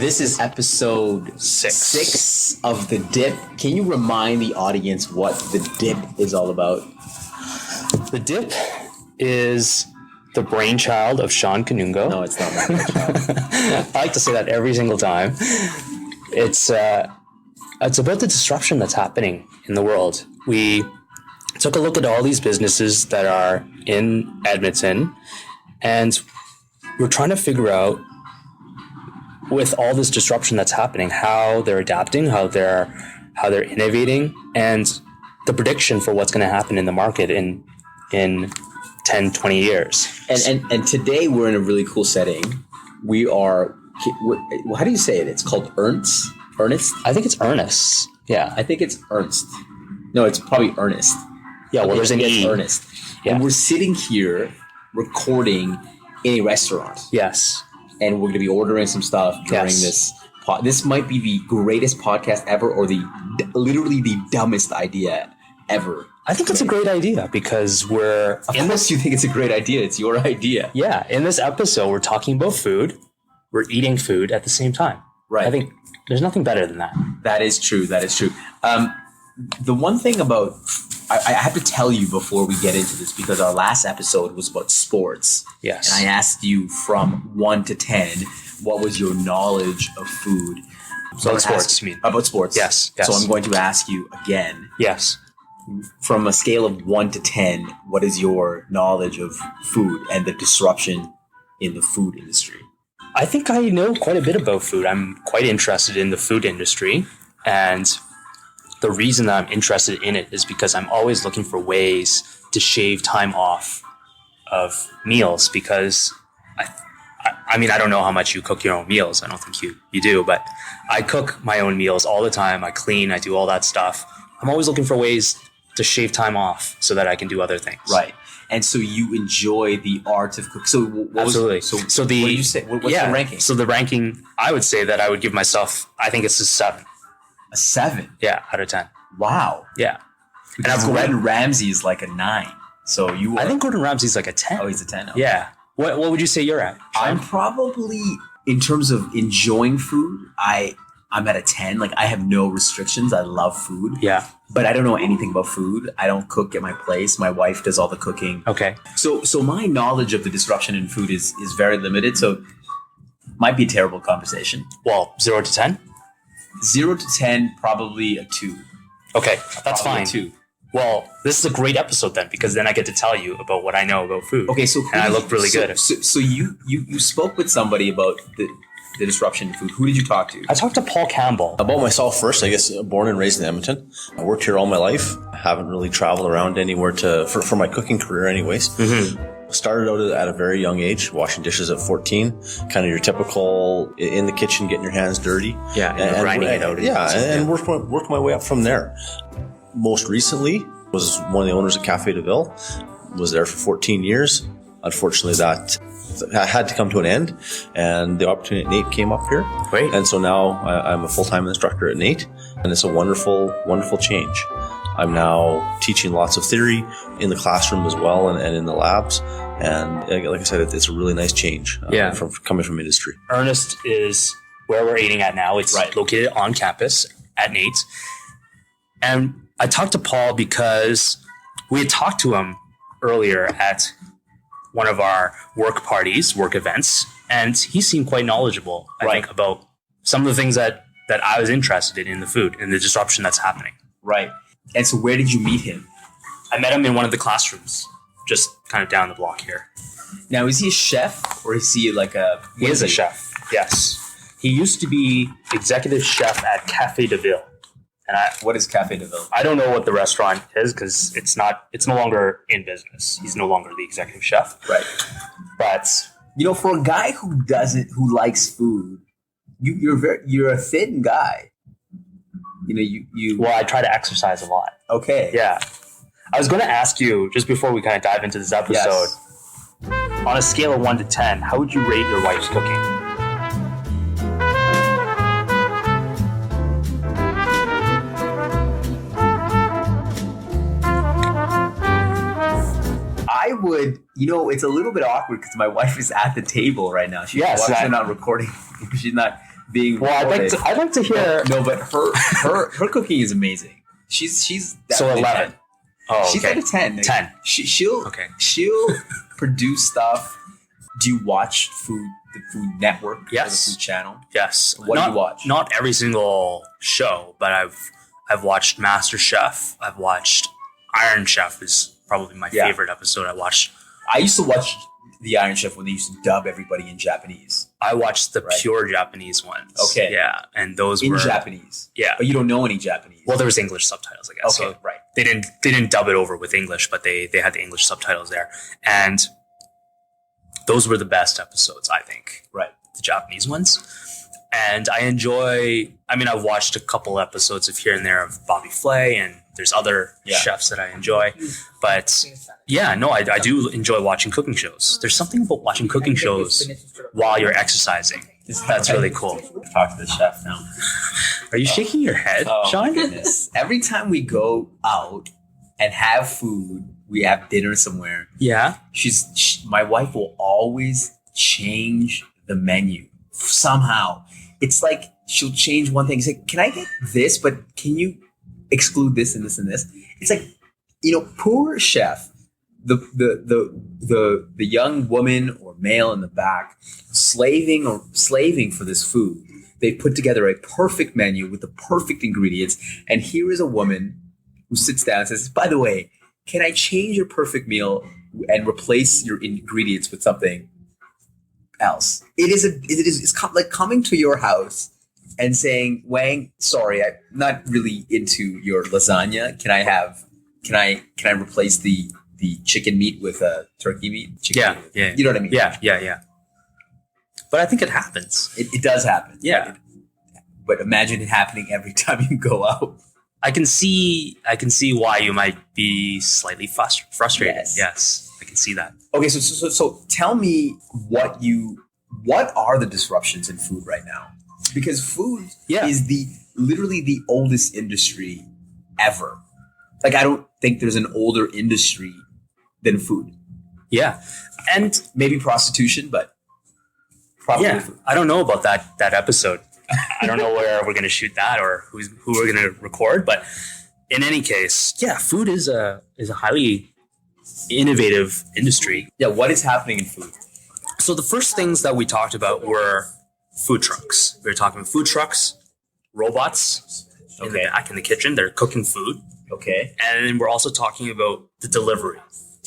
This is episode six of The Dip. Can you remind the audience what The Dip is all about? The Dip is the brainchild of Shawn Kanungo. No, it's not my brainchild. I like to say that every single time. It's about the disruption that's happening in the world. We took a look at all these businesses that are in Edmonton, and we're trying to figure out, with all this disruption that's happening, how they're adapting, how they're innovating, and the prediction for what's going to happen in the market in 10, 20 years. And today we're in a really cool setting. We are, how do you say it? It's called Ernst? Ernest? I think it's Ernest. Yeah. I think it's Ernst. No, it's probably Ernest. Yeah, well, there's an E. Ernest. Yeah. And we're sitting here recording in a restaurant. Yes. And we're going to be ordering some stuff during this. This might be the greatest podcast ever, or literally the dumbest idea ever. I think it's a great idea because Unless you think it's a great idea, it's your idea. Yeah. In this episode, we're talking about food. We're eating food at the same time. Right. I think there's nothing better than that. That is true. The one thing about, I have to tell you before we get into this, because our last episode was about sports. Yes. And I asked you from 1 to 10, what was your knowledge of food? So About sports, you mean? About sports. Yes. So I'm going to ask you again. Yes. From a scale of 1 to 10, what is your knowledge of food and the disruption in the food industry? I think I know quite a bit about food. I'm quite interested in the food industry, and the reason that I'm interested in it is because I'm always looking for ways to shave time off of meals, because I mean, I don't know how much you cook your own meals. I don't think you do, but I cook my own meals all the time. I clean, I do all that stuff. I'm always looking for ways to shave time off so that I can do other things. Right. And so you enjoy the art of cooking. So absolutely. What did you say? What's the ranking? So the ranking, I would say that I would give myself, I think it's a 7. A 7? Yeah, out of 10. Wow. Yeah. Because Gordon Ramsay is like a 9. So I think Gordon Ramsay's like a 10. Oh, he's a 10. Okay. Yeah. What would you say you're at? I'm probably, in terms of enjoying food, I'm at a 10. Like, I have no restrictions. I love food. Yeah. But I don't know anything about food. I don't cook at my place. My wife does all the cooking. Okay. So my knowledge of the disruption in food is very limited. So might be a terrible conversation. Well, 0 to 10? 0 to 10, probably a 2. Okay, that's probably fine. 2. Well, this is a great episode then, because then I get to tell you about what I know about food. Okay, so I look really good. So you spoke with somebody about the disruption in food. Who did you talk to? I talked to Paul Campbell. About myself first, I guess, born and raised in Edmonton. I worked here all my life. I haven't really traveled around anywhere for my cooking career anyways. Mm-hmm. Started out at a very young age, washing dishes at 14. Kind of your typical in the kitchen, getting your hands dirty. Yeah, and grinding it out. And worked my way up from there. Most recently was one of the owners of Cafe de Ville. Was there for 14 years. Unfortunately, that had to come to an end, and the opportunity at NAIT came up here. Great. And so now I'm a full-time instructor at NAIT, and it's a wonderful, wonderful change. I'm now teaching lots of theory in the classroom as well, and in the labs. And like I said, it's a really nice change from coming from industry. Ernest is where we're eating at now. It's located on campus at NAIT. And I talked to Paul because we had talked to him earlier at one of our work events, and he seemed quite knowledgeable, I think, about some of the things that I was interested in the food and the disruption that's happening. Right. And so where did you meet him? I met him in one of the classrooms, just kind of down the block here. Now, is he a chef, or is he like He is a chef, yes. He used to be executive chef at Cafe de Ville. And what is Cafe de Ville? I don't know what the restaurant is, because it's no longer in business. He's no longer the executive chef. Right. But for a guy who likes food, you're a thin guy. Well, I try to exercise a lot. Okay. Yeah. I was going to ask you, just before we kind of dive into this episode, on a scale of 1 to 10, how would you rate your wife's cooking? I would, it's a little bit awkward because my wife is at the table right now. She's not recording. She's not. being Well, recorded. I'd like to hear. No, but her cooking is amazing. She's So definitely 11. 10. Oh, She's okay. like a 10. 10. She'll produce stuff. Do you watch the Food Network? Yes. Or the Food Channel? Yes. What do you watch? Not every single show, but I've watched MasterChef. I've watched Iron Chef is probably my favorite episode. I used to watch the Iron Chef when they used to dub everybody in Japanese. I watched the pure Japanese ones. Okay. Yeah. And those in were Japanese. Yeah. But you don't know any Japanese. Well, there was English subtitles, I guess. Okay, So right. They didn't dub it over with English, but they had the English subtitles there. And those were the best episodes, I think. Right. The Japanese ones. And I've watched a couple episodes of here and there of Bobby Flay, and there's other chefs that I enjoy. But yeah, no, I do enjoy watching cooking shows. There's something about watching cooking shows while you're exercising. That's really cool. Talk to the chef now. Are you shaking your head, Oh, Shawn? my goodness. Every time we go out and have food, we have dinner somewhere, Yeah. my wife will always change the menu somehow. It's like she'll change one thing. It's like, can I get this, but can you exclude this and this and this? It's like, poor chef, the young woman or male in the back, slaving for this food. They put together a perfect menu with the perfect ingredients, and here is a woman who sits down and says, "By the way, can I change your perfect meal and replace your ingredients with something else?" It's like coming to your house and saying, "Wang, sorry, I'm not really into your lasagna. Can I replace the chicken meat with turkey meat?" Yeah. You know what I mean? Yeah. But I think it happens. It does happen. Yeah. But imagine it happening every time you go out. I can see why you might be slightly frustrated. Yes, I can see that. Okay, so tell me what are the disruptions in food right now? Because food is literally the oldest industry ever. Like, I don't think there's an older industry than food. Yeah, and maybe prostitution, but probably food. I don't know about that episode. I don't know where we're going to shoot that or who we're going to record, but in any case, food is a highly innovative industry. Yeah, what is happening in food? So the first things that we talked about were food trucks. We were talking about food trucks, robots in the back in the kitchen. They're cooking food. Okay. And then we're also talking about the delivery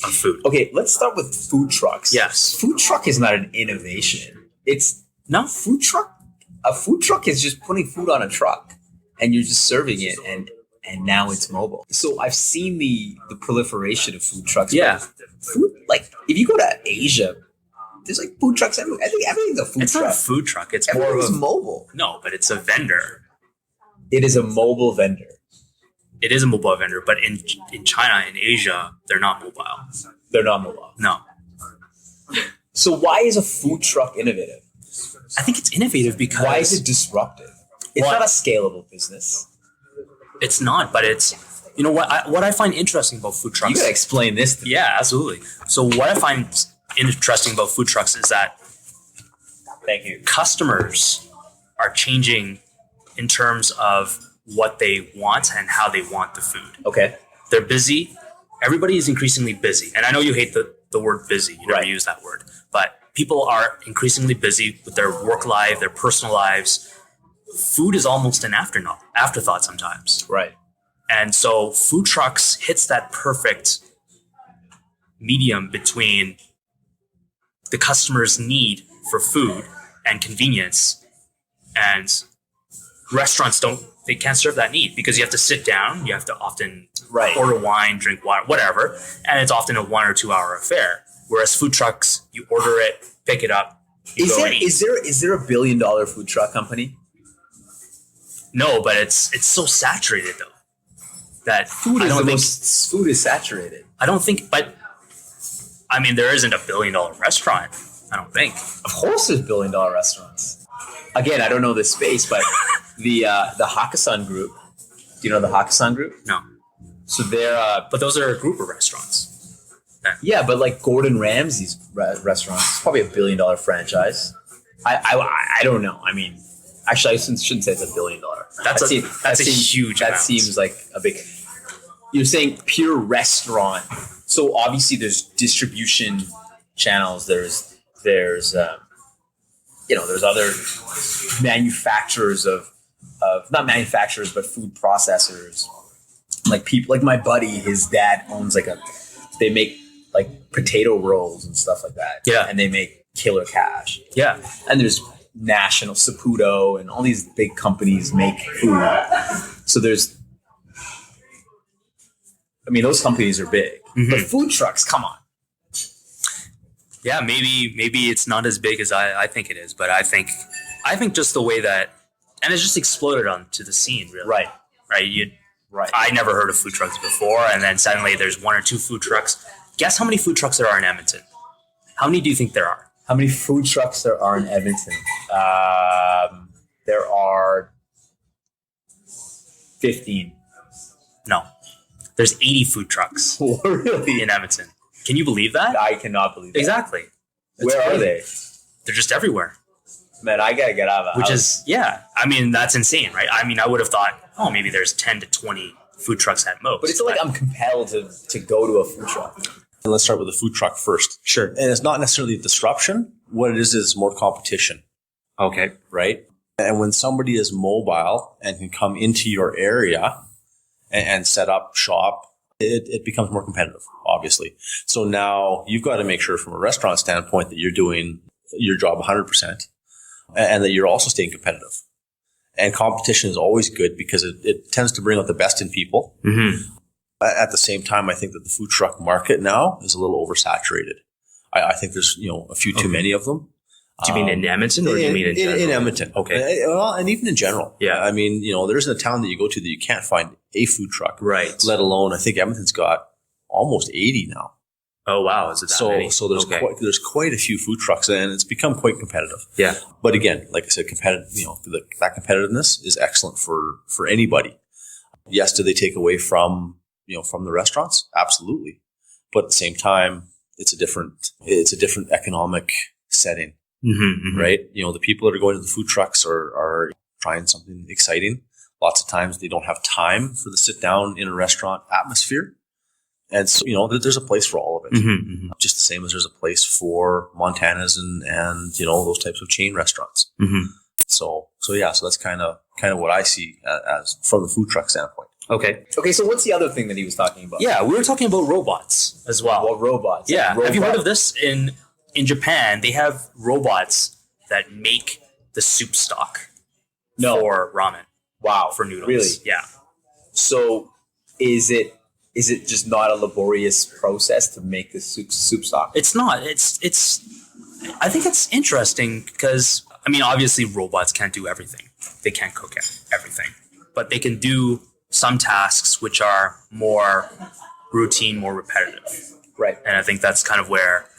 of food. Okay, let's start with food trucks. Yes. Food truck is not an innovation. It's not food truck. A food truck is just putting food on a truck and you're just serving it, and now it's mobile. So I've seen the proliferation of food trucks. Yeah. Food, like if you go to Asia, there's like food trucks everywhere. I think everything's a food truck. It's not a food truck. It's Everything's more of mobile. No, but it's a vendor. It is a mobile vendor. It is a mobile vendor, but in China, in Asia, they're not mobile. They're not mobile. No. So why is a food truck innovative? I think it's innovative because... Why is it disruptive? It's not a scalable business. It's not, but it's... You know what I find interesting about food trucks... You gotta explain this to me. Yeah, absolutely. So what I find interesting about food trucks is that... Thank you. Customers are changing in terms of what they want and how they want the food. Okay. They're busy. Everybody is increasingly busy. And I know you hate the word busy. You never use that word. But people are increasingly busy with their work life, their personal lives. Food is almost an afterthought sometimes. Right. And so food trucks hits that perfect medium between the customer's need for food and convenience, and restaurants they can't serve that need because you have to sit down, you have to often order wine, drink water, whatever, and it's often a 1 or 2 hour affair. Whereas food trucks, you order it, pick it up. Is there a $1 billion food truck company? No, but it's so saturated though that food is saturated. I don't think, but I mean, there isn't a $1 billion restaurant. I don't think. Of course, there's $1 billion restaurants. Again, I don't know this space, but the Hakkasan Group. Do you know the Hakkasan Group? No. So they're but those are a group of restaurants. Yeah, but like Gordon Ramsay's restaurants, it's probably $1 billion franchise. I don't know. I mean, Actually, I shouldn't say it's $1 billion. That's a huge That amount. seems like a big. You're saying pure restaurant. So obviously there's distribution channels. There's there's other manufacturers of not manufacturers but food processors. Like people like my buddy, his dad owns they make like potato rolls and stuff like that. Yeah. And they make killer cash. Yeah. And there's National Saputo and all these big companies make food. So those companies are big. Mm-hmm. But food trucks, come on. Yeah, maybe it's not as big as I think it is, but I think just the way that, and it's just exploded onto the scene, really. Right. Right. I never heard of food trucks before, and then suddenly there's 1 or 2 food trucks. Guess how many food trucks there are in Edmonton? How many do you think there are? How many food trucks there are in Edmonton? There are 15. No. There's 80 food trucks Really? in Edmonton. Can you believe that? I cannot believe that. Exactly. Where are they? They're just everywhere. Man, I gotta get out of the Which house. is, yeah. I mean, that's insane, right? I mean, I would have thought, maybe there's 10 to 20 food trucks at most. But it's like I'm compelled to go to a food truck. And let's start with the food truck first. Sure. And it's not necessarily a disruption. What it is more competition, Okay. right? And when somebody is mobile and can come into your area and set up shop, it becomes more competitive, obviously. So now you've got to make sure from a restaurant standpoint that you're doing your job 100% and that you're also staying competitive. And competition is always good because it tends to bring out the best in people. Mm-hmm. At the same time, I think that the food truck market now is a little oversaturated. I think there's, a few too many of them. Do you mean in Edmonton or do you mean in general? In Edmonton. Okay. Well, and even in general. Yeah. I mean, there isn't a town that you go to that you can't find a food truck. Right. Let alone, I think Edmonton's got almost 80 now. Oh, wow. Is it that many? So there's Okay. there's quite a few food trucks and it's become quite competitive. Yeah. But again, like I said, that competitiveness is excellent for anybody. Yes, do they take away from the restaurants? Absolutely. But at the same time, it's a different economic setting, Mm-hmm. right? The people that are going to the food trucks are trying something exciting. Lots of times they don't have time for the sit down in a restaurant atmosphere. And so, there's a place for all of it. Mm-hmm. Just the same as there's a place for Montana's and those types of chain restaurants. Mm-hmm. So that's kind of what I see as from the food truck standpoint. Okay. Okay, so what's the other thing that he was talking about? Yeah, we were talking about robots as well. Well, robots. Yeah. Robot. Have you heard of this? In Japan, they have robots that make the soup stock for ramen. Wow. For noodles. Really? Yeah. So is it just not a laborious process to make the soup stock? It's not. It's I think it's interesting because, obviously robots can't do everything. They can't cook everything. But they can do some tasks which are more routine, more repetitive. Right. And I think that's kind of where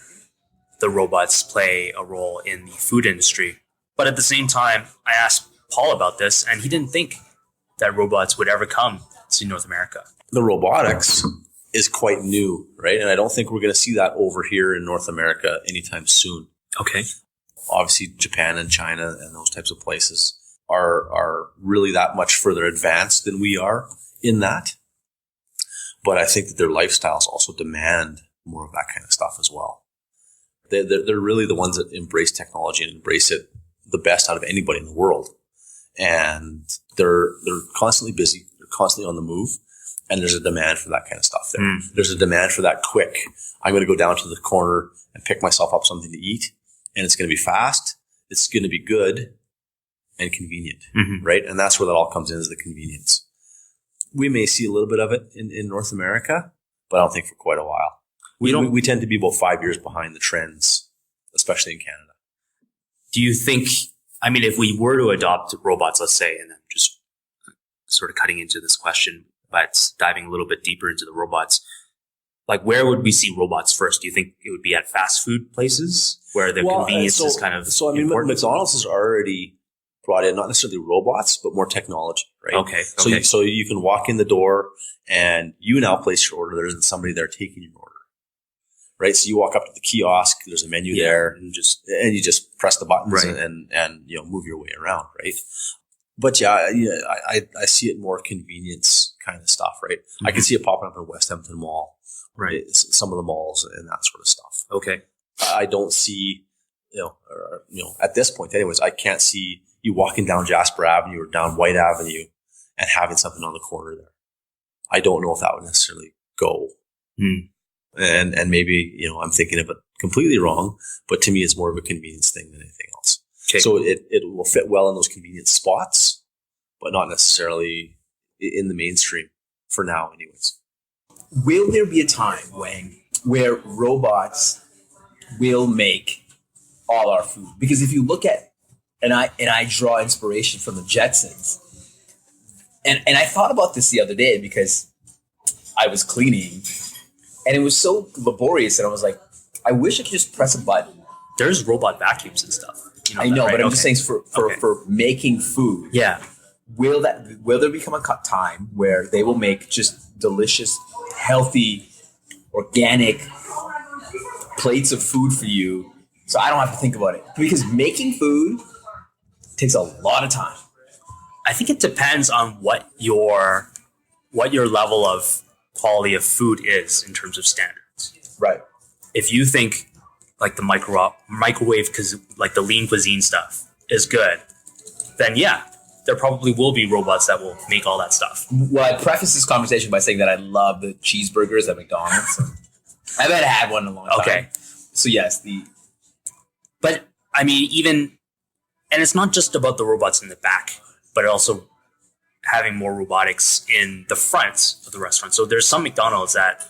the robots play a role in the food industry. But at the same time, I asked Paul about this, and he didn't think that robots would ever come to North America. The robotics is quite new, right? And I don't think we're going to see that over here in North America anytime soon. Okay. Obviously, Japan and China and those types of places are really that much further advanced than we are in that. But I think that their lifestyles also demand more of that kind of stuff as well. They're really the ones that embrace technology and embrace it the best out of anybody in the world. And they're constantly busy. They're constantly on the move. And there's a demand for that kind of stuff there. Mm. There's a demand for that quick. I'm going to go down to the corner and pick myself up something to eat. And it's going to be fast. It's going to be good and convenient, right? And that's where that all comes in, is the convenience. We may see a little bit of it in North America, but I don't think for quite a while. We tend to be about 5 years behind the trends, especially in Canada. Do you think, if we were to adopt robots, let's say, and I'm just sort of cutting into this question, but diving a little bit deeper into the robots, like where would we see robots first? Do you think it would be at fast food places where the convenience is kind of important? McDonald's has already brought in not necessarily robots, but more technology, right? Okay. So you can walk in the door and you now place your order. There isn't somebody there taking your order, right? So you walk up to the kiosk, there's a menu there, and you just press the buttons and move your way around, right? But I see it more convenience kind of stuff, right? Mm-hmm. I can see it popping up in West Edmonton Mall, right? Some of the malls and that sort of stuff. Okay. I don't see, at this point anyways, I can't see you walking down Jasper Avenue or down White Avenue and having something on the corner there. I don't know if that would necessarily go. And maybe, I'm thinking of it completely wrong, but to me it's more of a convenience thing than anything else. Okay. So it will fit well in those convenient spots, but not necessarily in the mainstream for now anyways. Will there be a time, Wang, where robots will make all our food? Because if you look at, and I draw inspiration from the Jetsons, and I thought about this the other day because I was cleaning, and it was so laborious, and I was like, I wish I could just press a button. There's robot vacuums and stuff. I know, but I'm just saying for making food. Yeah. Will there become a time where they will make just delicious, healthy, organic plates of food for you, so I don't have to think about it? Because making food takes a lot of time. I think it depends on what your level of quality of food is in terms of standards. Right. If you think like the microwave, because like the lean cuisine stuff is good, then yeah, there probably will be robots that will make all that stuff. Well, I preface this conversation by saying that I love the cheeseburgers at McDonald's. I haven't had one in a long time. Okay. So yes, but I mean, and it's not just about the robots in the back, but also having more robotics in the front of the restaurant. So there's some McDonald's that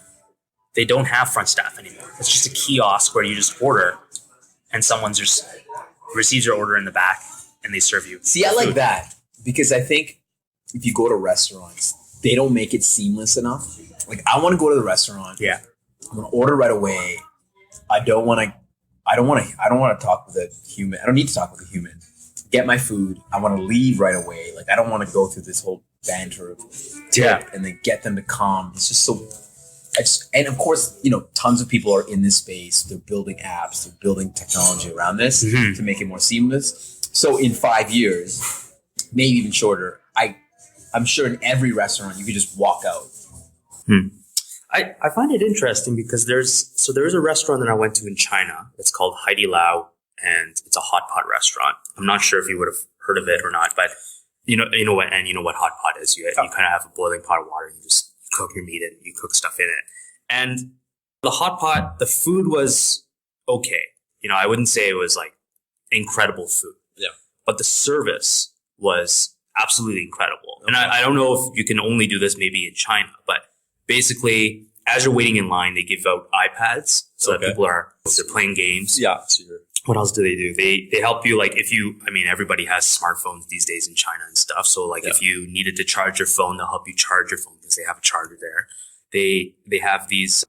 they don't have front staff anymore. It's just a kiosk where you just order and someone just receives your order in the back and they serve you. See, I like that because I think if you go to restaurants, they don't make it seamless enough. Like I want to go to the restaurant. Yeah. I'm going to order right away. I don't want to talk with a human. I don't need to talk with a human. Get my food. I want to leave right away. Like I don't want to go through this whole banter of tip and then get them to come. It's just so. And of course, tons of people are in this space. They're building apps. They're building technology around this to make it more seamless. So in 5 years, maybe even shorter, I'm sure in every restaurant you could just walk out. I find it interesting because there's a restaurant that I went to in China. It's called Haidi Lao, and it's a hot pot restaurant. I'm not sure if you would have heard of it or not, but you know what hot pot is. You kind of have a boiling pot of water. And you just cook your meat and you cook stuff in it. And the hot pot, the food was okay. I wouldn't say it was like incredible food. Yeah. But the service was absolutely incredible. And I don't know if you can only do this maybe in China, but basically as you're waiting in line, they give out iPads so that people they're playing games. Yeah. What else do they do? They help you, like everybody has smartphones these days in China and stuff. So like if you needed to charge your phone, they'll help you charge your phone because they have a charger there. They have these,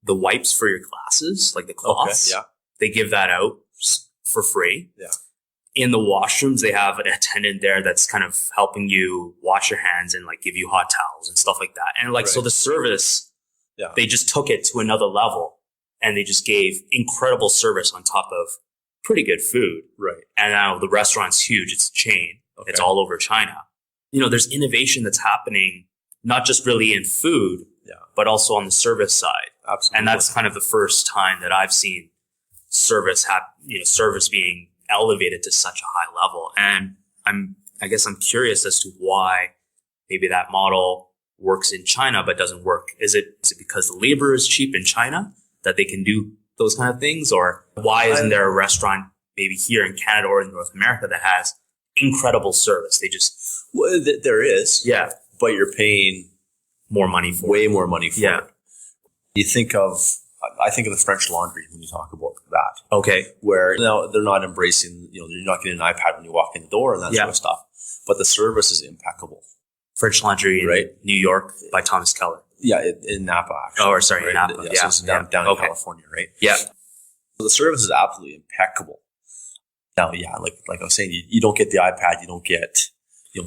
the wipes for your glasses, like the cloths. Okay, yeah. They give that out for free. Yeah. In the washrooms, they have an attendant there that's kind of helping you wash your hands and like give you hot towels and stuff like that. And so the service, they just took it to another level. And they just gave incredible service on top of pretty good food. Right. And now the restaurant's huge. It's a chain. Okay. It's all over China. There's innovation that's happening, not just really in food, but also on the service side. Absolutely. And that's kind of the first time that I've seen service being elevated to such a high level. And I guess I'm curious as to why maybe that model works in China but doesn't work. Is it because the labor is cheap in China that they can do those kind of things? Or why isn't there a restaurant maybe here in Canada or in North America that has incredible service? There is. Yeah. But you're paying more money for way more money for it. I think of the French Laundry when you talk about that. Okay. Where now they're not embracing, you're not getting an iPad when you walk in the door and that sort of stuff. But the service is impeccable. French Laundry in New York by Thomas Keller. Yeah, in Napa, actually. In Napa. So it's down in California, right? Yeah. So the service is absolutely impeccable. Now, like I was saying, you don't get the iPad, you don't get,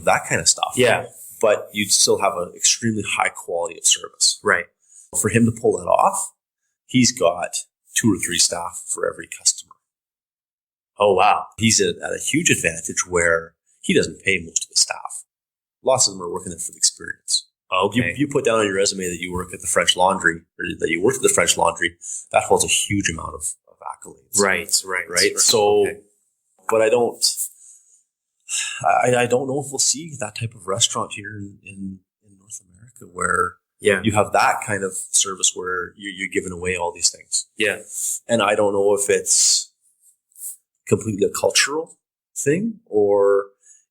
that kind of stuff. Yeah. But you still have an extremely high quality of service. Right. For him to pull that off, he's got 2 or 3 staff for every customer. Oh, wow. He's at a huge advantage where he doesn't pay most of his staff. Lots of them are working there for the experience. Okay. You put down on your resume that you work at the French Laundry, or that you worked at the French Laundry, that holds a huge amount of accolades. Right. So, but I don't know if we'll see that type of restaurant here in North America where you have that kind of service where you're giving away all these things. Yeah. And I don't know if it's completely a cultural thing or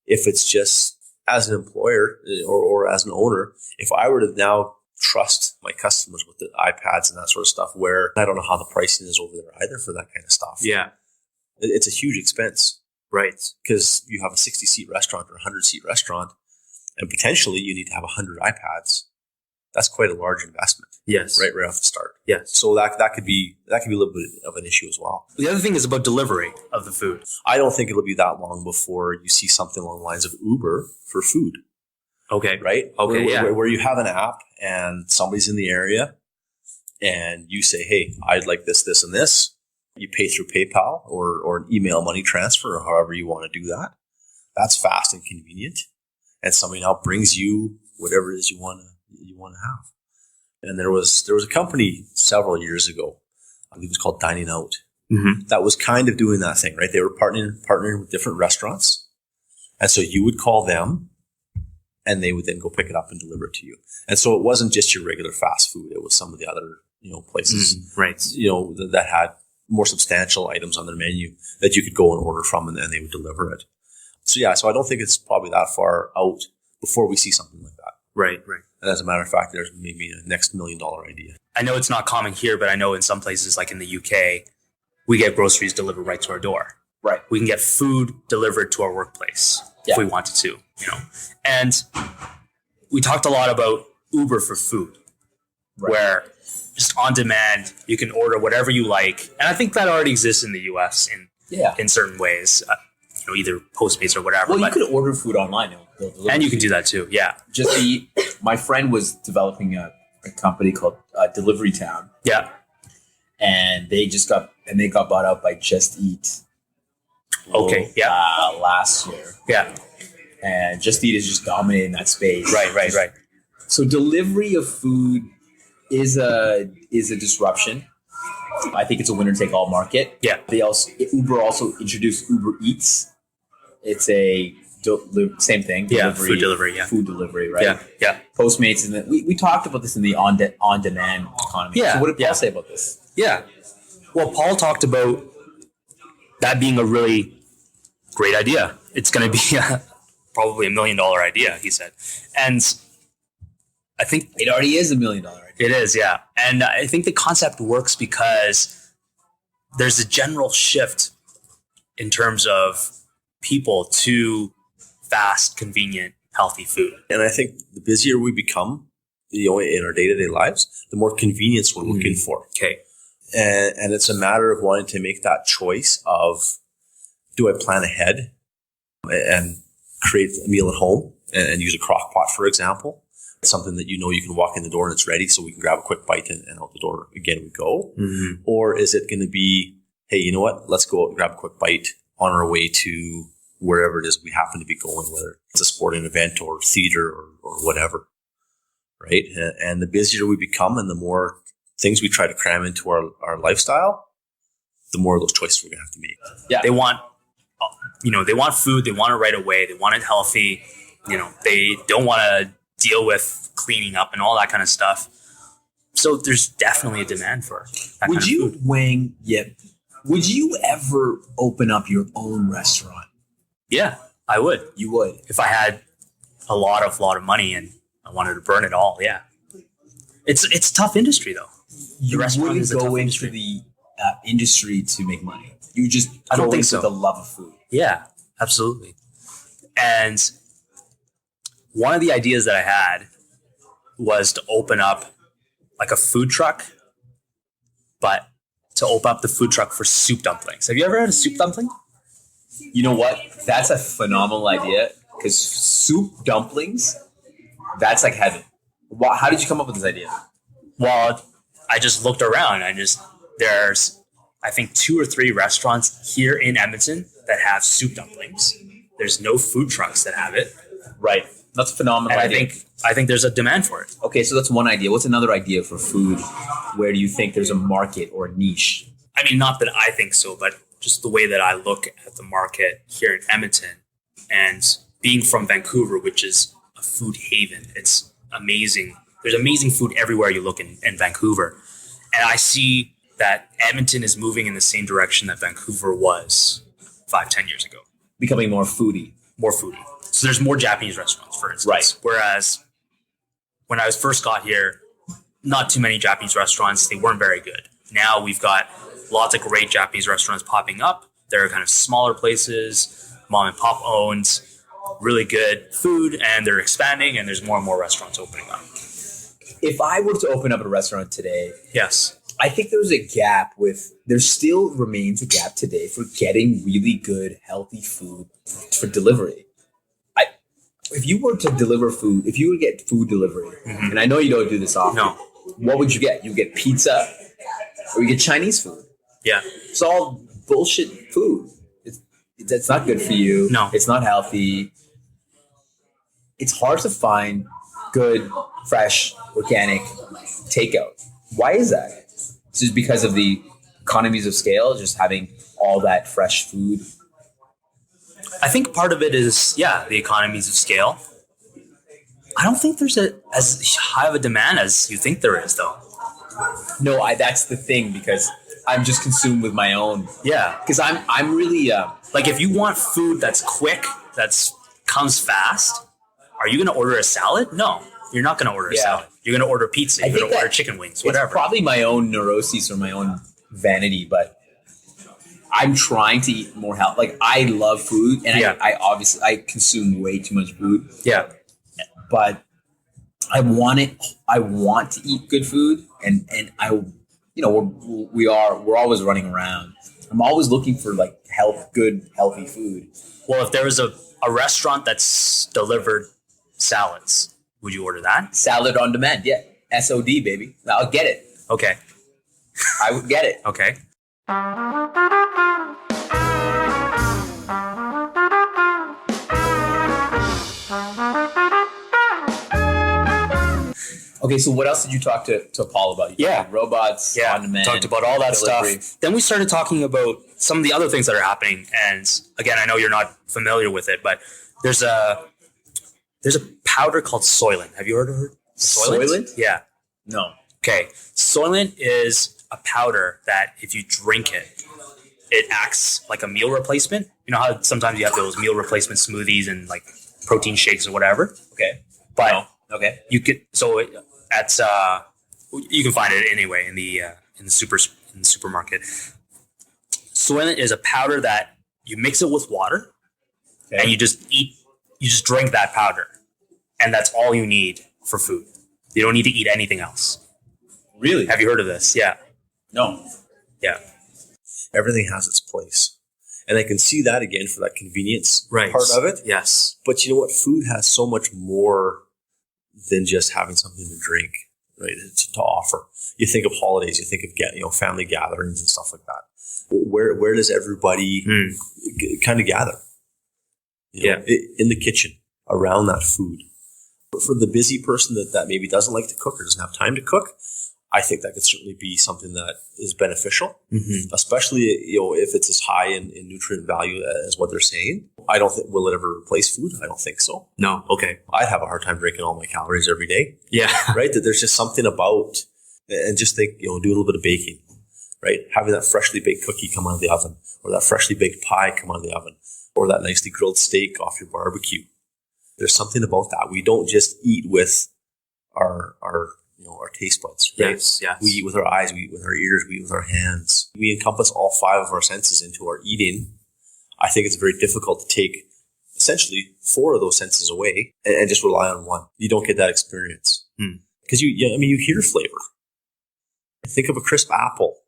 if it's just as an employer or as an owner, if I were to now trust my customers with the iPads and that sort of stuff, where I don't know how the pricing is over there either for that kind of stuff. Yeah. It's a huge expense. Right. Because you have a 60-seat restaurant or a 100-seat restaurant, and potentially you need to have 100 iPads. That's quite a large investment. Yes. Right off the start. Yes. So that could be a little bit of an issue as well. The other thing is about delivery of the food. I don't think it'll be that long before you see something along the lines of Uber for food. Okay. Right? Okay. Where you have an app and somebody's in the area and you say, hey, I'd like this, this, and this. You pay through PayPal or an email money transfer or however you want to do that. That's fast and convenient. And somebody now brings you whatever it is you want to have. And there was a company several years ago, I believe it was called Dining Out, that was kind of doing that thing, right? They were partnering with different restaurants. And so you would call them and they would then go pick it up and deliver it to you. And so it wasn't just your regular fast food. It was some of the other, places, right. That had more substantial items on their menu that you could go and order from and then they would deliver it. So I don't think it's probably that far out before we see something like that. Right. And as a matter of fact, there's maybe a next $1 million idea. I know it's not common here, but I know in some places like in the UK, we get groceries delivered right to our door. Right. We can get food delivered to our workplace if we wanted to, And we talked a lot about Uber for food, where just on demand, you can order whatever you like. And I think that already exists in the US in certain ways. Either Postmates or whatever. Well, you could order food online. And you can do that too, yeah. My friend was developing a company called Delivery Town. Yeah. And they got bought out by Just Eat. Okay, last year. Yeah. And Just Eat is just dominating that space. Right. So delivery of food is a disruption. I think it's a winner-take-all market. Yeah. Uber also introduced Uber Eats. It's a same thing. Food delivery. Yeah. Food delivery, right? Yeah. Postmates, and we talked about this in the on-demand economy. Yeah. So what did Paul say about this? Yeah. Well, Paul talked about that being a really great idea. It's going to be probably $1 million idea, he said. And I think it already is $1 million idea. It is, yeah. And I think the concept works because there's a general shift in terms of people to fast, convenient, healthy food. And I think the busier we become, in our day-to-day lives, the more convenience we're looking for. Okay. And it's a matter of wanting to make that choice of, do I plan ahead and create a meal at home and use a crock pot, for example? It's something that you can walk in the door and it's ready so we can grab a quick bite and out the door again we go. Or is it going to be, hey, you know what? Let's go out and grab a quick bite on our way to wherever it is we happen to be going, whether it's a sporting event or theater or whatever, right? And the busier we become and the more things we try to cram into our lifestyle, the more of those choices we're going to have to make. Yeah. They want food. They want it right away. They want it healthy. They don't want to deal with cleaning up and all that kind of stuff. So there's definitely a demand for that kind of food. Wang, would you ever open up your own restaurant? Yeah, I would. You would? If I had a lot of money and I wanted to burn it all, yeah. It's a tough industry though. You wouldn't go into the industry to make money. You just I don't go think into so. the love of food. Yeah, absolutely. And one of the ideas that I had was to open up like a food truck, but to open up the food truck for soup dumplings. Have you ever had a soup dumpling? You know what? That's a phenomenal idea because soup dumplings, that's like heaven. How did you come up with this idea? Well, I just looked around. There's, I think, 2 or 3 restaurants here in Edmonton that have soup dumplings. There's no food trucks that have it. Right. That's a phenomenal And idea. I think there's a demand for it. Okay, so that's one idea. What's another idea for food? Where do you think there's a market or a niche? I mean, not that I think so, but just the way that I look at the market here in Edmonton, and being from Vancouver, which is a food haven. It's amazing. There's amazing food everywhere you look in Vancouver. And I see that Edmonton is moving in the same direction that Vancouver was 5-10 years ago. Becoming more foodie. More foodie. So there's more Japanese restaurants, for instance. Right. Whereas when I first got here, not too many Japanese restaurants. They weren't very good. Now we've got lots of great Japanese restaurants popping up. They're kind of smaller places, mom and pop owned, really good food, and they're expanding, and there's more and more restaurants opening up. If I were to open up a restaurant today, Yes. I think there still remains a gap today for getting really good, healthy food for delivery. If you were to deliver food, if you were to get food delivery, and I know you don't do this often, No. what would you get? You get pizza or you get Chinese food. Yeah. It's all bullshit food. It's not good for you. No. It's not healthy. It's hard to find good, fresh, organic takeout. Why is that? It's just because of the economies of scale, just having all that fresh food. I think part of it is, the economies of scale. I don't think there's as high of a demand as you think there is, though. No, that's the thing, because I'm just consumed with my own. Yeah. Because I'm really Like, if you want food that's quick, comes fast, are you going to order a salad? No, you're not going to order a salad. You're going to order pizza. You're going to order chicken wings, whatever. It's probably my own neuroses or my own vanity, but I'm trying to eat more health. Like, I love food, and I obviously consume way too much food. Yeah. But I want to eat good food, and we're always running around. I'm always looking for like good, healthy food. Well, if there was a restaurant that's delivered salads, would you order that? Salad on demand, yeah. SOD, baby. I'll get it. Okay. I would get it. Okay. Okay, so what else did you talk to Paul about? Robots, on demand. Talked about all that delivery. stuff. Then we started talking about some of the other things that are happening. And again, I know you're not familiar with it, but there's a powder called Soylent. Have you heard of it? Soylent? Yeah. No. Okay. Soylent is a powder that if you drink it, it acts like a meal replacement. You know how sometimes you have those meal replacement smoothies and like protein shakes or whatever? Okay. But okay. you could, you can find it anyway in the supermarket. Soylent is a powder that you mix it with water, and you just drink that powder, and that's all you need for food. You don't need to eat anything else. Really? Have you heard of this? Yeah. No. Yeah. Everything has its place. And I can see that again for that convenience Right. part of it. Yes. But you know what? Food has so much more than just having something to drink, right? To offer. You think of holidays, you think of family gatherings and stuff like that. Where does everybody kind of gather? In the kitchen around that food. But for the busy person that maybe doesn't like to cook or doesn't have time to cook, I think that could certainly be something that is beneficial, especially if it's as high in nutrient value as what they're saying. I don't think will it ever replace food. I don't think so. No. Okay. I'd have a hard time drinking all my calories every day. Yeah. Right. That there's just something about, and just think, do a little bit of baking, right? Having that freshly baked cookie come out of the oven, or that freshly baked pie come out of the oven, or that nicely grilled steak off your barbecue. There's something about that. We don't just eat with our taste buds, right? Yes. We eat with our eyes, we eat with our ears, we eat with our hands. We encompass all 5 of our senses into our eating. I think it's very difficult to take essentially 4 of those senses away and just rely on one. You don't get that experience. Because you hear flavor. Think of a crisp apple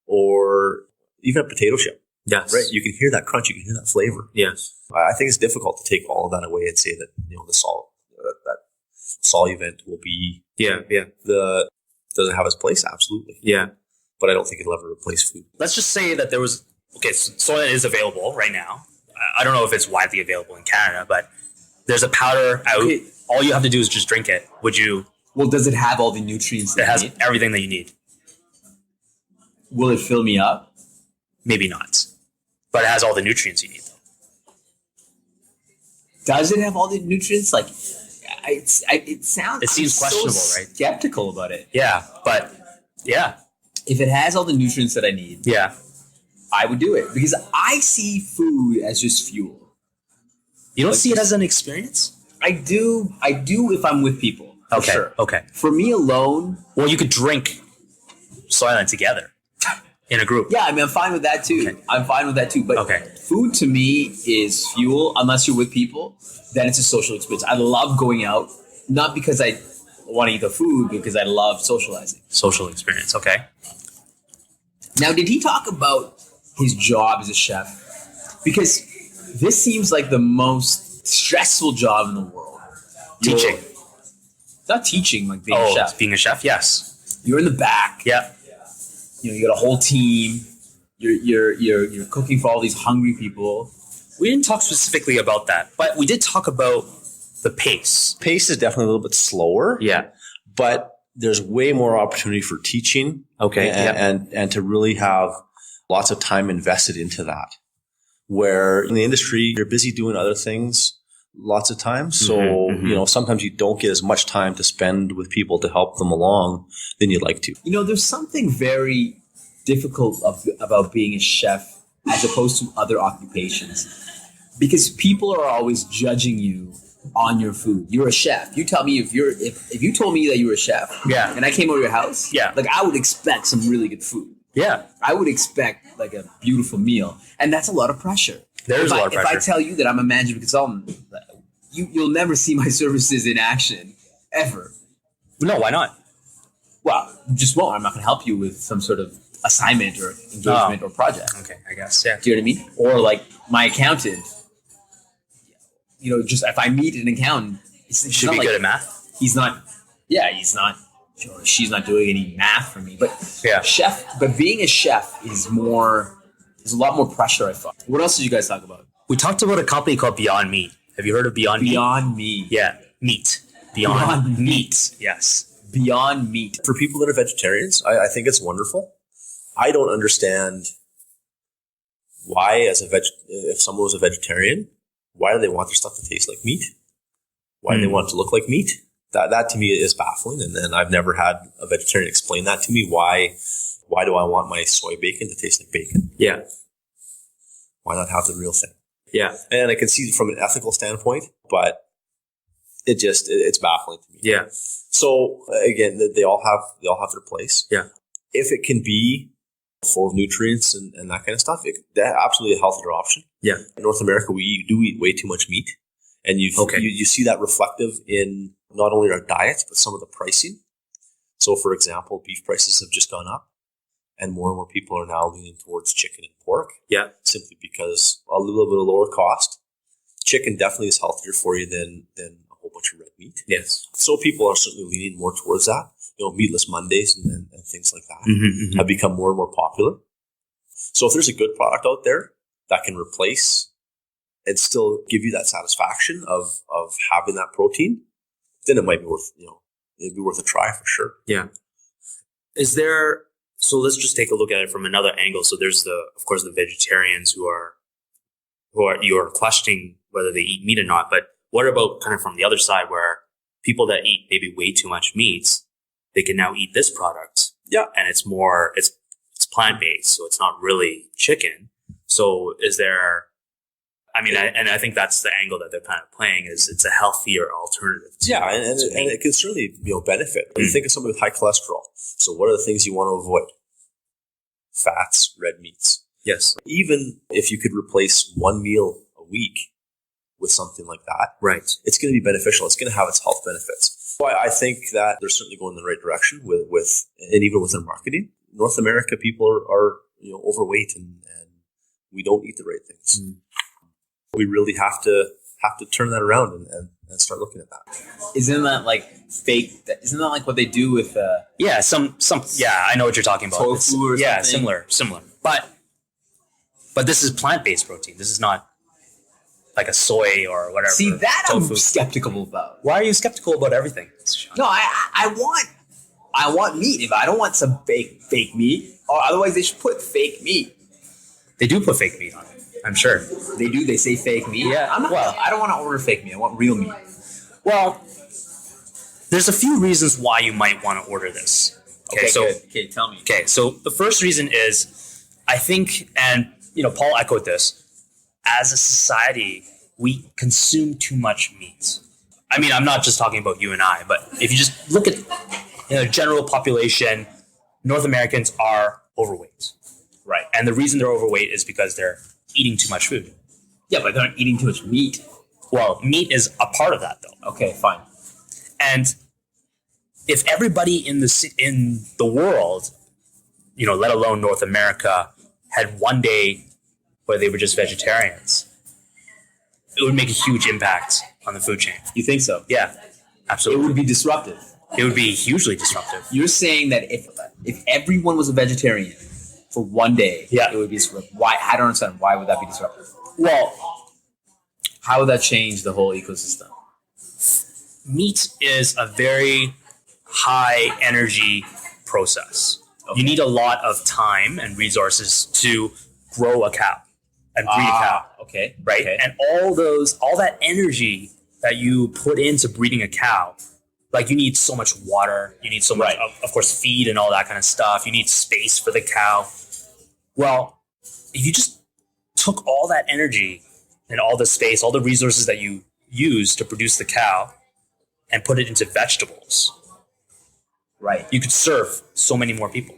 or even a potato chip. Yes. Right? You can hear that crunch, you can hear that flavor. Yes. I think it's difficult to take all of that away and say that, that solvent will be. Yeah. The Does it have its place? Absolutely. Yeah. But I don't think it'll ever replace food. Let's just say that there was, so Soylent is available right now. I don't know if it's widely available in Canada, but there's a powder out. Okay. All you have to do is just drink it. Would you? Well, does it have all the nutrients that It has you need? everything that you need. Will it fill me up? Maybe not. But it has all the nutrients you need, though. Does it have all the nutrients? Like, it sounds. It seems I'm questionable, so right? Skeptical about it. Yeah, but yeah. If it has all the nutrients that I need, Yeah. I would do it because I see food as just fuel. You don't Like, see it as an experience? I do if I'm with people. For Okay. sure. Okay. For me alone, Well, you could drink Soylent together in a group. yeah, I mean, I'm fine with that too. Okay. I'm fine with that too. But Okay. food to me is fuel. Unless you're with people, then it's a social experience. I love going out, not because I want to eat the food, because I love socializing. Social experience. Okay. Now, did he talk about his job as a chef? Because this seems like the most stressful job in the world. Teaching. Not teaching, like being a chef. Being a chef. Yes. You're in the back. Yeah. You got a whole team. You're cooking for all these hungry people. We didn't talk specifically about that, but we did talk about the pace. Pace is definitely a little bit slower. Yeah. But there's way more opportunity for teaching. Okay. And to really have lots of time invested into that. Where in the industry, you're busy doing other things lots of times. So, sometimes you don't get as much time to spend with people to help them along than you'd like to. There's something very difficult about being a chef as opposed to other occupations. Because people are always judging you on your food. You're a chef. You tell me if you told me that you were a chef, Yeah. and I came over to your house, Yeah. like I would expect some really good food. Yeah. I would expect like a beautiful meal, and that's a lot of pressure. There's a lot of If pressure. I tell you that I'm a management consultant, you'll never see my services in action ever. No, why not? Well, you just won't. I'm not going to help you with some sort of assignment or engagement or project. Okay, I guess. Yeah. Do you know what I mean? Or like my accountant. Just if I meet an accountant, he's Should not be like, good at math. He's not. Yeah, he's not. Or she's not doing any math for me. But Yeah. But being a chef is more. There's a lot more pressure. I thought. What else did you guys talk about? We talked about a company called BeyondMeat. Have you heard of BeyondMeat? Beyond Meat. Yeah, meat. Beyond Meat. Yes. Beyond Meat. For people that are vegetarians, I think it's wonderful. I don't understand why, if someone was a vegetarian, why do they want their stuff to taste like meat? Why do they want it to look like meat? That to me is baffling, and I've never had a vegetarian explain that to me. Why do I want my soy bacon to taste like bacon? Yeah. Why not have the real thing? Yeah. And I can see it from an ethical standpoint, but it's baffling to me. Yeah. So again, they all have their place. Yeah. If it can be full of nutrients and that kind of stuff, that's absolutely a healthier option. Yeah. In North America, we do eat way too much meat, and you see that reflective in not only our diets but some of the pricing. So, for example, beef prices have just gone up, and more people are now leaning towards chicken and pork. Yeah. Simply because a little bit of lower cost. Chicken definitely is healthier for you than a whole bunch of red meat. Yes. So people are certainly leaning more towards that. Meatless Mondays and things like that have become more and more popular. So if there's a good product out there that can replace and still give you that satisfaction of having that protein, then it might be worth it'd be worth a try for sure. Yeah. So let's just take a look at it from another angle. So there's of course the vegetarians who are questioning whether they eat meat or not. But what about kind of from the other side where people that eat maybe way too much meat, they can now eat this product. Yeah. And it's plant-based, so it's not really chicken. So I think that's the angle that they're kind of playing, is it's a healthier alternative. And it can certainly benefit. When you think of somebody with high cholesterol, so what are the things you want to avoid? Fats, red meats. Yes. Even if you could replace one meal a week with something like that, Right. it's going to be beneficial. It's going to have its health benefits. So I think that they're certainly going in the right direction with and even with their marketing. North America, people are overweight and we don't eat the right things. We really have to turn that around and and start looking at that. Isn't that like fake? Isn't that like what they do with Yeah, yeah, I know what you're talking about. tofu or Yeah, something? similar. But this is plant-based protein. This is not like a soy or whatever. See, that tofu. I'm skeptical about. Why are you skeptical about everything, Shawn? No, I want meat. If I don't want some fake meat, or otherwise they should put fake meat. They do put fake meat on it, I'm sure. They do. They say fake meat. Yeah, I don't want to order fake meat. I want real meat. Well, there's a few reasons why you might want to order this. Okay, so good. Okay, tell me. Okay, so the first reason is, I think, and Paul echoed this, as a society, we consume too much meat. I mean, I'm not just talking about you and I, but if you just look at general population, North Americans are overweight. Right. And the reason they're overweight is because they're eating too much food. Yeah, but they're not eating too much meat. Well, meat is a part of that, though. Okay, fine. And if everybody in the world, let alone North America, had one day where they were just vegetarians, it would make a huge impact on the food chain. You think so? Yeah, absolutely. It would be disruptive. It would be hugely disruptive. You're saying that if everyone was a vegetarian for one day, it would be disruptive. Why? I don't understand. Why would that be disruptive? Well, how would that change the whole ecosystem? Meat is a very high energy process. Okay. You need a lot of time and resources to grow a cow and breed a cow. Okay. Right? Okay. And all that energy that you put into breeding a cow, like you need so much water, you need so much, of course, feed and all that kind of stuff. You need space for the cow. Well, if you just took all that energy and all the space, all the resources that you use to produce the cow and put it into vegetables, you could serve so many more people.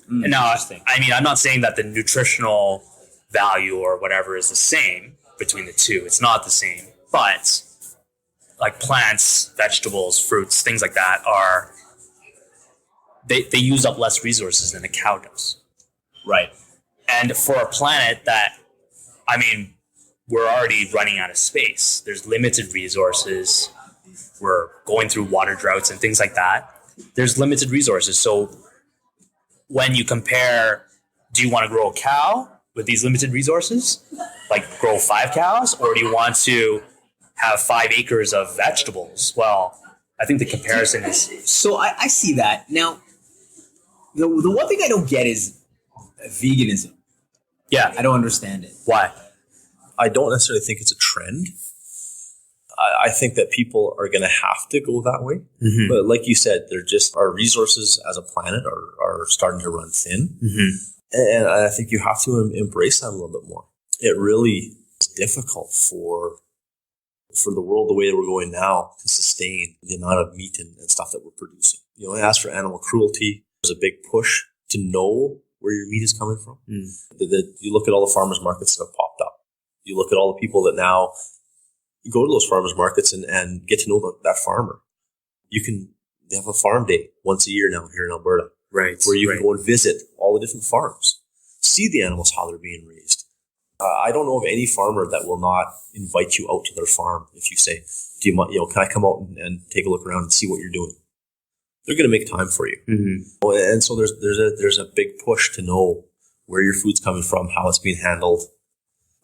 And now, I mean, I'm not saying that the nutritional value or whatever is the same between the two. It's not the same. But like plants, vegetables, fruits, things like that they use up less resources than a cow does. Right. And for a planet that, I mean, we're already running out of space. There's limited resources. We're going through water droughts and things like that. There's limited resources. So when you compare, do you want to grow a cow with these limited resources? Like grow 5 cows? Or do you want to have 5 acres of vegetables? Well, I think the comparison is... So I see that. Now, the one thing I don't get is veganism. Yeah. I don't understand it. Why? I don't necessarily think it's a trend. I think that people are going to have to go that way. Mm-hmm. But like you said, our resources as a planet are starting to run thin. Mm-hmm. And I think you have to embrace that a little bit more. It really is difficult for the world the way that we're going now to sustain the amount of meat and stuff that we're producing. As for animal cruelty, there's a big push to know where your meat is coming from. Mm. You look at all the farmers markets that have popped up. You look at all the people that now go to those farmers markets and get to know that farmer. They have a farm day once a year now here in Alberta. Right. Where you can go and visit all the different farms, see the animals, how they're being raised. I don't know of any farmer that will not invite you out to their farm if you say, can I come out and take a look around and see what you're doing? They're going to make time for you. Mm-hmm. And so there's a big push to know where your food's coming from, how it's being handled.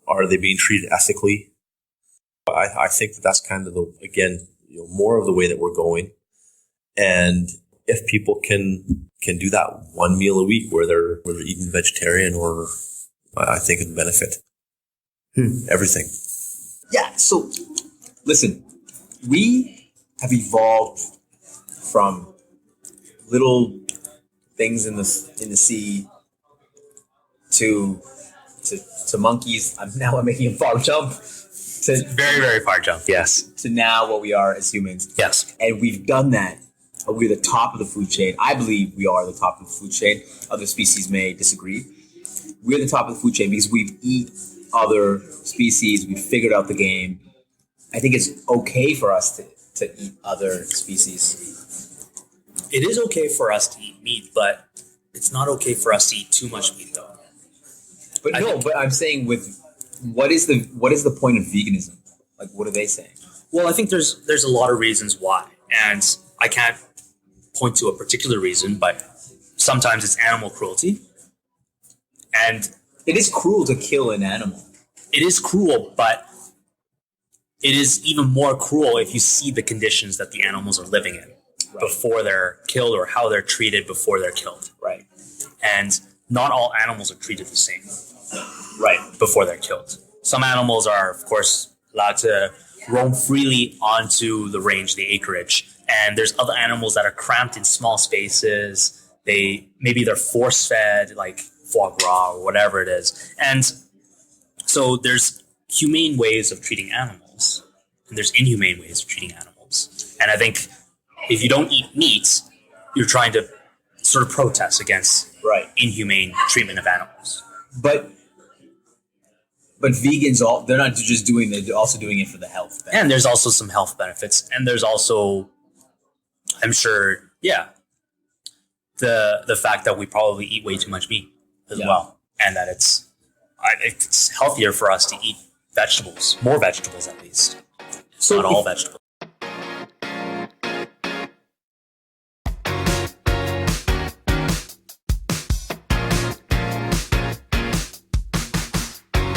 Are they being treated ethically? I think that's kind of more of the way that we're going. And if people can do that one meal a week where they're eating vegetarian, or I think it'd benefit everything. Yeah. So listen, we have evolved from little things in the sea to monkeys. I'm making a far jump. To very, very far jump. Yes. To now what we are as humans. Yes. And we've done that. We're the top of the food chain. I believe we are the top of the food chain. Other species may disagree. We're the top of the food chain because we've eaten other species. We've figured out the game. I think it's okay for us to eat other species. It is okay for us to eat meat, but it's not okay for us to eat too much meat, though. But I'm saying what is the point of veganism? Like, what are they saying? Well, I think there's a lot of reasons why, and I can't point to a particular reason, but sometimes it's animal cruelty, and It is cruel to kill an animal. it is cruel, but it is even more cruel if you see the conditions that the animals are living in before they're killed, or how they're treated before they're killed. Right. And not all animals are treated the same Right. before they're killed. Some animals are, of course, allowed to roam freely onto the range, the acreage. And there's other animals that are cramped in small spaces. Maybe they're force fed, like foie gras or whatever it is. And so there's humane ways of treating animals, and there's inhumane ways of treating animals. And I think if you don't eat meat, you're trying to sort of protest against inhumane treatment of animals. But vegans, they're not just doing it, they're also doing it for the health benefits. And there's also some health benefits. And there's also, I'm sure, the fact that we probably eat way too much meat as well. And that it's healthier for us to eat vegetables, more vegetables at least. So not all vegetables.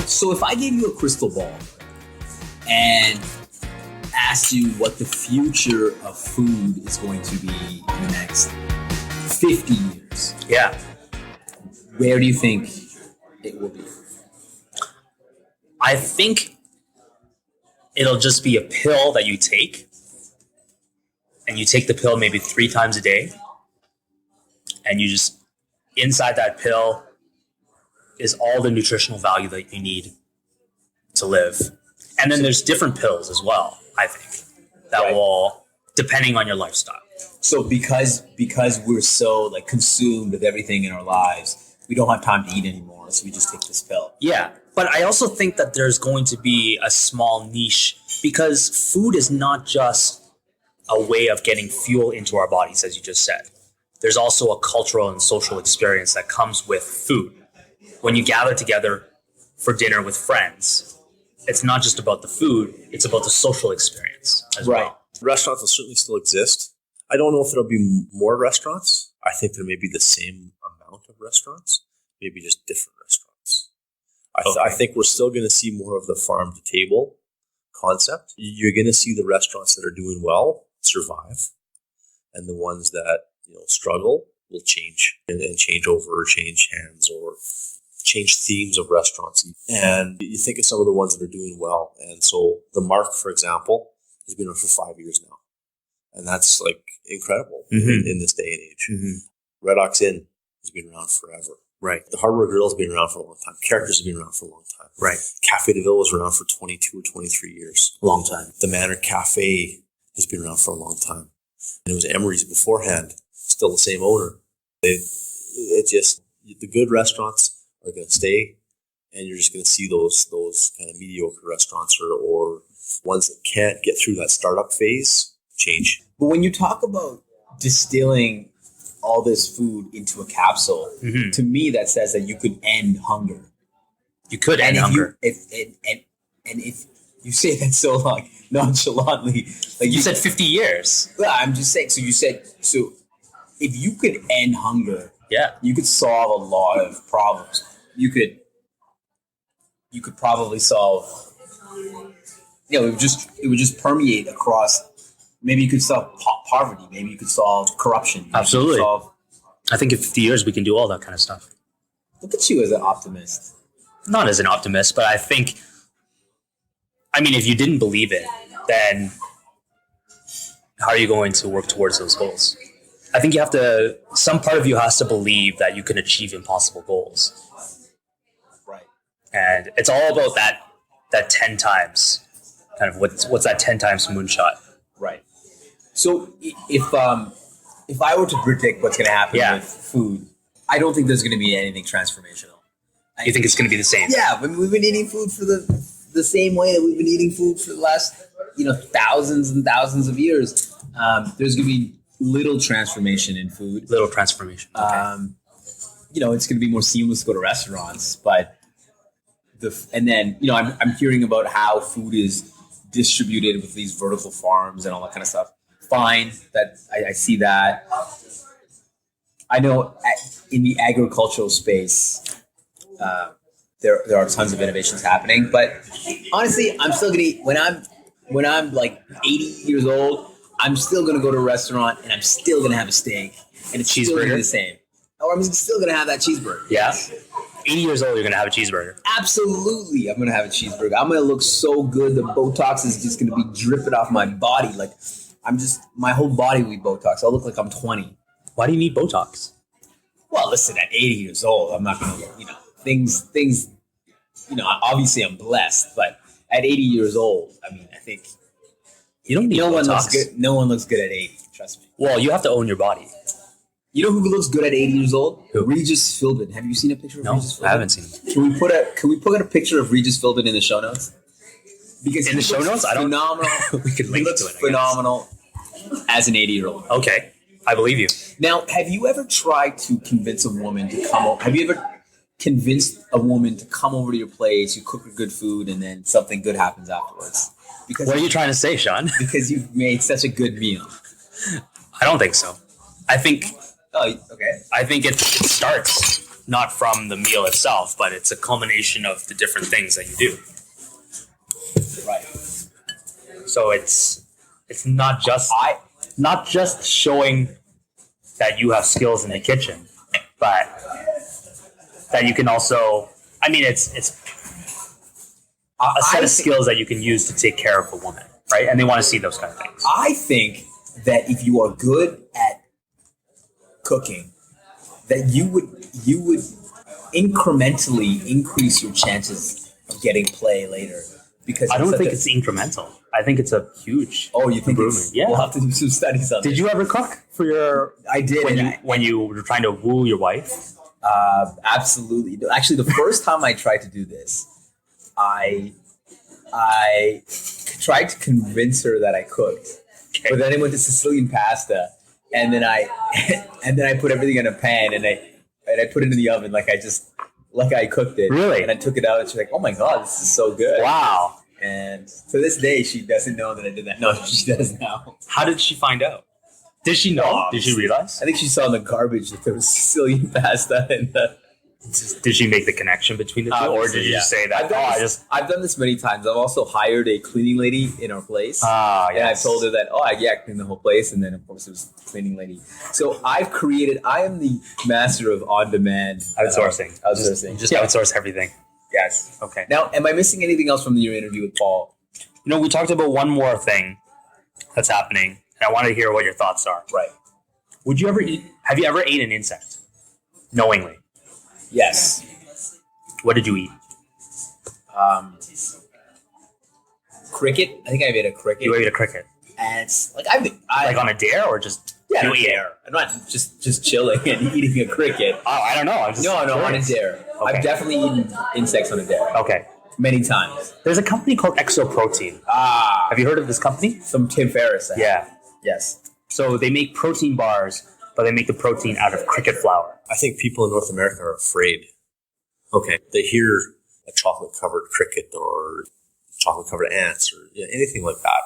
So if I gave you a crystal ball and asked you what the future of food is going to be in the next 50 years, where do you think it will be? I think it'll just be a pill that you take, and you take the pill maybe 3 times a day, and you just, inside that pill is all the nutritional value that you need to live. And then there's different pills as well, I think, that will, depending on your lifestyle. So because we're so like consumed with everything in our lives, we don't have time to eat anymore, so we just take this pill. Yeah, but I also think that there's going to be a small niche, because food is not just a way of getting fuel into our bodies, as you just said. There's also a cultural and social experience that comes with food. When you gather together for dinner with friends, it's not just about the food, it's about the social experience as well. Restaurants will certainly still exist. I don't know if there'll be more restaurants. I think there may be the same amount of restaurants, maybe just different restaurants. I think we're still going to see more of the farm to table concept. You're going to see the restaurants that are doing well survive, and the ones that struggle will change and change over, or change hands, or change themes of restaurants. And you think of some of the ones that are doing well. And so the Mark, for example, has been around for 5 years now. And that's like incredible in this day and age. Mm-hmm. Red Ox Inn has been around forever. Right. The Hardware Grill has been around for a long time. Characters have been around for a long time. Right. Cafe de Ville was around for 22 or 23 years. Long time. The Manor Cafe has been around for a long time. And it was Emery's beforehand, still the same owner. It just, the good restaurants are going to stay, and you're just going to see those kind of mediocre restaurants or ones that can't get through that startup phase change. But when you talk about distilling all this food into a capsule, to me that says that you could end hunger. You could end hunger. If you say that so like nonchalantly, like you said 50 years. Yeah, I'm just saying. So if you could end hunger, you could solve a lot of problems. You could probably solve. It would just permeate across. Maybe you could solve poverty. Maybe you could solve corruption. Absolutely. I think in 50 years we can do all that kind of stuff. Look at you as an optimist. Not as an optimist, but I think, if you didn't believe it, then how are you going to work towards those goals? I think some part of you has to believe that you can achieve impossible goals. Right. And it's all about that 10 times, kind of what's that 10 times moonshot. Right. So if I were to predict what's going to happen with food, I don't think there's going to be anything transformational. You think it's going to be the same? Yeah, we've been eating food for the same way that we've been eating food for the last thousands and thousands of years. There's going to be little transformation in food. Little transformation. Okay. It's going to be more seamless to go to restaurants, but I'm hearing about how food is distributed with these vertical farms and all that kind of stuff. Fine, that I see that. I know in the agricultural space, there are tons of innovations happening. But honestly, I'm still gonna eat when I'm like 80 years old. I'm still gonna go to a restaurant and I'm still gonna have a steak and it's still gonna be the same. Or I'm still gonna have that cheeseburger. Yes. 80 years old, you're gonna have a cheeseburger. Absolutely, I'm gonna have a cheeseburger. I'm gonna look so good. The Botox is just gonna be dripping off my body. Like my whole body will be Botox. I'll look like I'm 20. Why do you need Botox? Well, listen, at 80 years old, I'm not gonna, things. Obviously I'm blessed, but at 80 years old, I mean, I think you don't need no Botox. one looks good. No one looks good at 80. Trust me. Well, you have to own your body. You know who looks good at 80 years old? Who? Regis Philbin. Have you seen a picture of Regis Philbin? I haven't seen him. Can we put a picture of Regis Philbin in the show notes? Because in the show notes, phenomenal. We could link to it. Phenomenal as an 80-year-old. Okay, I believe you. Now, have you ever tried to convince a woman to come over? Have you ever convinced a woman to come over to your place, you cook her good food, and then something good happens afterwards? Because what are you trying to say, Shawn? Because you've made such a good meal. I don't think so. I think... Oh, okay. I think it starts not from the meal itself, but it's a culmination of the different things that you do. Right. So it's not just showing that you have skills in the kitchen, but that you can also. I mean, it's a set of skills that you can use to take care of a woman, right? And they want to see those kind of things. I think that if you are good at cooking, that you would incrementally increase your chances of getting play later. Because I don't think it's incremental. I think it's a huge. Oh, you think improvement? Yeah, we'll have to do some studies on. Did you ever cook for your? I did when you were trying to woo your wife. Absolutely. Actually, the first time I tried to do this, I tried to convince her that I cooked, but then I went to Sicilian pasta. And then I put everything in a pan and I put it in the oven like I cooked it. Really? And I took it out and she's like, "Oh my God, this is so good." Wow. And to this day, she doesn't know that I did that. No, she does now. How did she find out? Did she know? Did she realize? I think she saw in the garbage that there was Sicilian pasta in the. Did she make the connection between the two, or did you just say that? I've done this many times. I've also hired a cleaning lady in our place. Yes. And I've told her that, clean the whole place. And then, of course, it was cleaning lady. So I am the master of on-demand outsourcing. Just outsource everything. Yes. Okay. Now, am I missing anything else from your interview with Paul? We talked about one more thing that's happening, and I wanted to hear what your thoughts are. Right. Have you ever ate an insect knowingly? Yes. What did you eat? Cricket. I think I ate a cricket. You ate a cricket. And it's like like on a dare or just on a dare. I'm not just chilling and eating a cricket. Oh, I don't know. No, on a dare. Okay. I've definitely eaten insects on a dare. Okay. Many times. There's a company called ExoProtein. Have you heard of this company? From Tim Ferriss. Yeah. Yes. So they make protein bars, but they make the protein out of cricket flour. I think people in North America are afraid. Okay. They hear a chocolate-covered cricket or chocolate-covered ants or anything like that.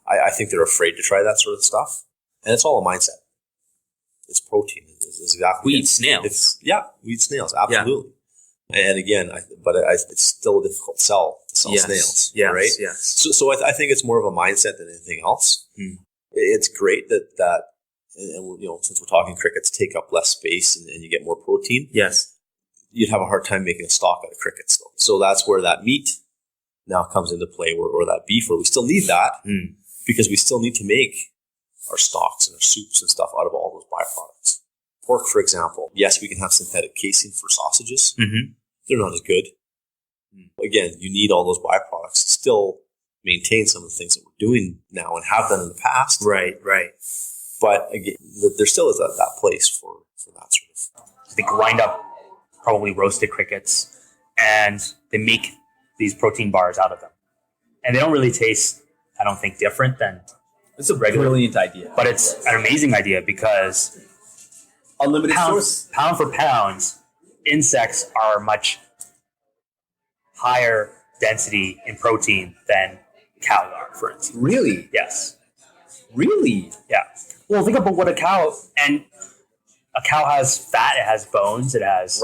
I think they're afraid to try that sort of stuff. And it's all a mindset. It's protein. It's exactly we eat snails. We eat snails. Absolutely. Yeah. And again, it's still a difficult sell to sell snails. Yes. Right? Yes. So I think it's more of a mindset than anything else. Mm. It's great that and since we're talking crickets, take up less space and you get more protein. Yes. You'd have a hard time making a stock out of crickets. So that's where that meat now comes into play, or that beef, where we still need that because we still need to make our stocks and our soups and stuff out of all those byproducts. Pork, for example, yes, we can have synthetic casing for sausages. Mm-hmm. They're not as good. Again, you need all those byproducts to still maintain some of the things that we're doing now and have done in the past. Right. But again, there still is that place for that sort of. They grind up probably roasted crickets and they make these protein bars out of them. And they don't really taste, I don't think, different than it's a brilliant idea. But it's an amazing idea because unlimited source. Pound for pound, insects are much higher density in protein than cows are, for instance. Really? Yes. Really? Yeah. Well, think about what a cow has fat, it has bones, it has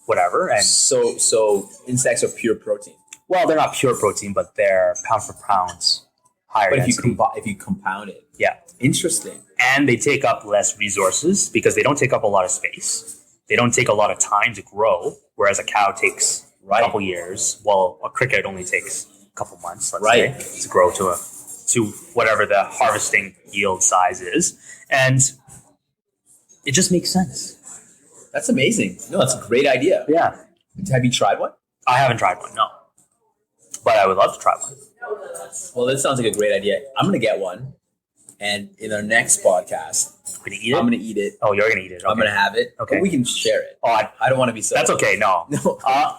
whatever. And So insects are pure protein. well, they're not pure protein, but they're pound for pounds higher. But density. if you compound it. Yeah. Interesting. And they take up less resources because they don't take up a lot of space. They don't take a lot of time to grow, whereas a cow takes a couple years. Well, a cricket only takes a couple months, let's say, to grow to whatever the harvesting yield size is. And it just makes sense. That's amazing. No, that's a great idea. Yeah. Have you tried one? I haven't tried one, no. But I would love to try one. Well, that sounds like a great idea. I'm going to get one. And in our next podcast, I'm going to eat it? I'm going to eat it. Oh, you're going to eat it. Okay. I'm going to have it. Okay. But we can share it. Oh, I don't want to be so... That's okay, no. No. I'll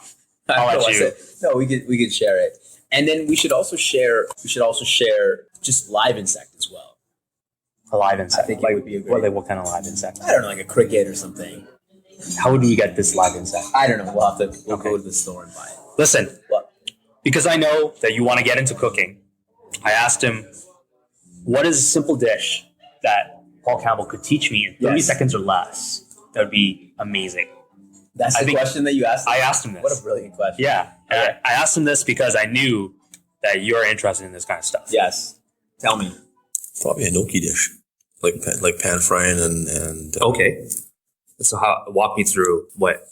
let you. No, we could share it. And then we should also share just live insect as well. A live insect? I think it would be a great... What kind of live insect? I don't know, like a cricket or something. How would we get this live insect? I don't know. We'll go to the store and buy it. Listen, What? because I know that you want to get into cooking, I asked him, what is a simple dish that Paul Campbell could teach me in 30 seconds or less? That would be amazing. That's the question that you asked? I asked him this. What a brilliant question. Yeah. And I asked him this because I knew that you're interested in this kind of stuff. Yes. Tell me. Probably a gnocchi dish, like pan frying and Okay. So walk me through what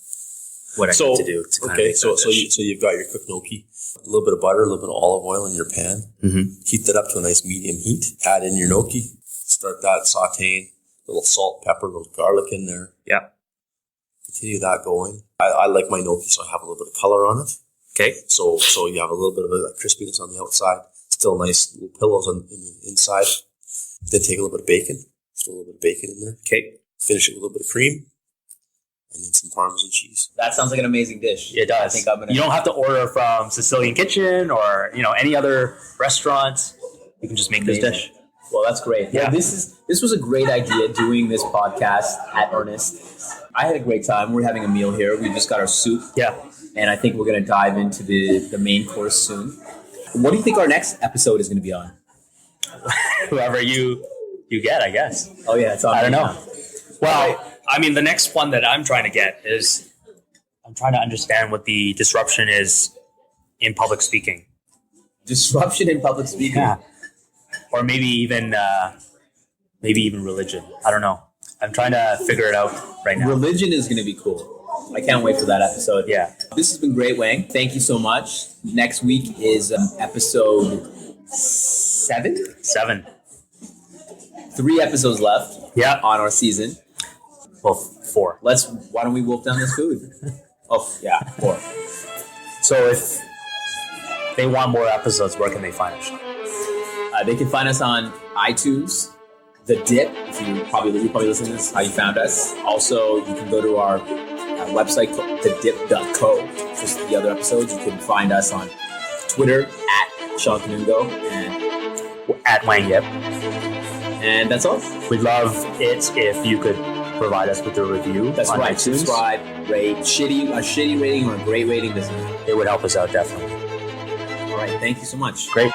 I need to do to kind of make that dish. So you've got your cooked gnocchi, a little bit of butter, a little bit of olive oil in your pan. Mm-hmm. Heat that up to a nice medium heat. Add in your gnocchi. Start that sauteing. A little salt, pepper, a little garlic in there. Yeah. Continue that going. I like my gnocchi, so I have a little bit of color on it. Okay. So you have a little bit of a crispiness on the outside. Still nice little pillows on the inside. Then take a little bit of bacon. Throw a little bit of bacon in there. Okay. Finish it with a little bit of cream. And then some Parmesan cheese. That sounds like an amazing dish. It does. I think I'm gonna... You don't have to order from Sicilian Kitchen or any other restaurant. You can just make this dish. Well, that's great. Yeah. Well, this was a great idea doing this podcast at Ernest. I had a great time. We're having a meal here. We just got our soup. Yeah. And I think we're going to dive into the main course soon. What do you think our next episode is going to be on? Whoever you get, I guess. Oh, yeah. It's on. I don't know. Well, I mean, the next one that I'm trying to get is I'm trying to understand what the disruption is in public speaking. Disruption in public speaking? Yeah. Or maybe even religion. I don't know. I'm trying to figure it out right now. Religion is going to be cool. I can't wait for that episode. Yeah. This has been great, Wang. Thank you so much. Next week is episode 7? 7. 3 episodes left on our season. Well, 4. Why don't we wolf down this food? 4. So if they want more episodes, where can they find us? They can find us on iTunes, The Dip. If you probably listen to this, how you found us. Also, you can go to our website, thedip.co. Just the other episodes. You can find us on Twitter at Shawn and at Wang Yip. And that's all. We'd love it if you could provide us with a review. That's right. iTunes. Subscribe, rate. A shitty rating or a great rating. It would help us out, definitely. All right. Thank you so much. Great.